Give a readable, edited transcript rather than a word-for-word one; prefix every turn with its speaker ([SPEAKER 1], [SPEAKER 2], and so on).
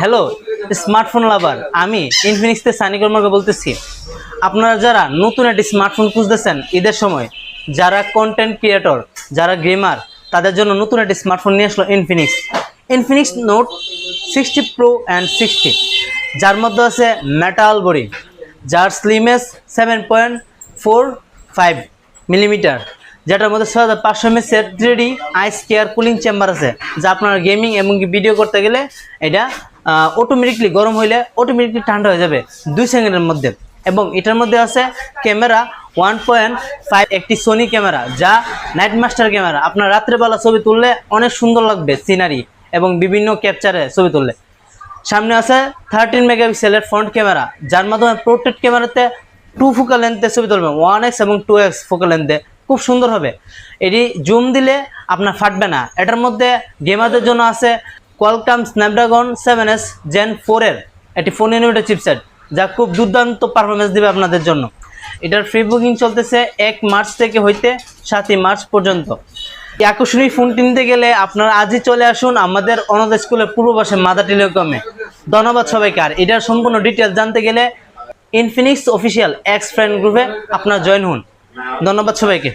[SPEAKER 1] Hello smartphone লাভার, আমি Infinix থেকে সানি কর্মকে বলতেছি। আপনারা যারা নতুন একটি স্মার্টফোন খুঁজতেছেন ঈদের সময়, যারা কন্টেন্ট ক্রিয়েটর, যারা গেমার, তাদের জন্য নতুন একটি স্মার্টফোন নিয়ে আসলো ইনফিনিক্স নোট 60 প্রো অ্যান্ড 60, যার মধ্যে আছে মেটাল বডি, যার স্লিমেস 7.45 মিলিমিটার, যেটার মধ্যে 6500 mAh এর 3D আইস কেয়ার কুলিং চেম্বার আছে, যা আপনার গেমিং এবং ভিডিও করতে গেলে এটা অটোমেটিকলি গরম হইলে অটোমেটিকলি ঠান্ডা হয়ে যাবে 2 সেকেন্ডের মধ্যে। এবং এটার মধ্যে আছে ক্যামেরা 1.5, একটি সোনি ক্যামেরা, যা নাইট মাস্টার ক্যামেরা। আপনার রাত্রেবেলা ছবি তুললে অনেক সুন্দর লাগবে সিনারি এবং বিভিন্ন ক্যাপচারে ছবি তুললে। সামনে আছে 13 মেগাপিক্সেলের ফ্রন্ট ক্যামেরা, যার মাধ্যমে পোর্ট্রেট ক্যামেরাতে 2 ফোকাল লেন্থে ছবি তুলবে, 1x এবং 2x ফোকাল লেন্থে, খুব সুন্দর হবে। এটি জুম দিলে আপনার ফাটবে না। এটার মধ্যে গেমারদের জন্য আছে কোয়ালকম স্ন্যাপড্রাগন 7s Gen 4 এর একটি 4 nm চিপসেট, যা খুব দুর্দান্ত পারফরমেন্স দেবে আপনাদের জন্য। এটার ফ্রি বুকিং চলতেছে 1 মার্চ থেকে হইতে 7 মার্চ পর্যন্ত। এই আকর্ষণীয় ফোনটি নিতে গেলে আপনারা আজই চলে আসুন আমাদের অনাথ স্কুলের পূর্ব পাশে মাদার টেলিকমে। ধন্যবাদ সবাইকে। আর এটার সম্পূর্ণ ডিটেলস জানতে গেলে ইনফিনিক্স অফিসিয়াল এক্স ফ্রেন্ড গ্রুপে আপনারা জয়েন হন। ধন্যবাদ সবাইকে।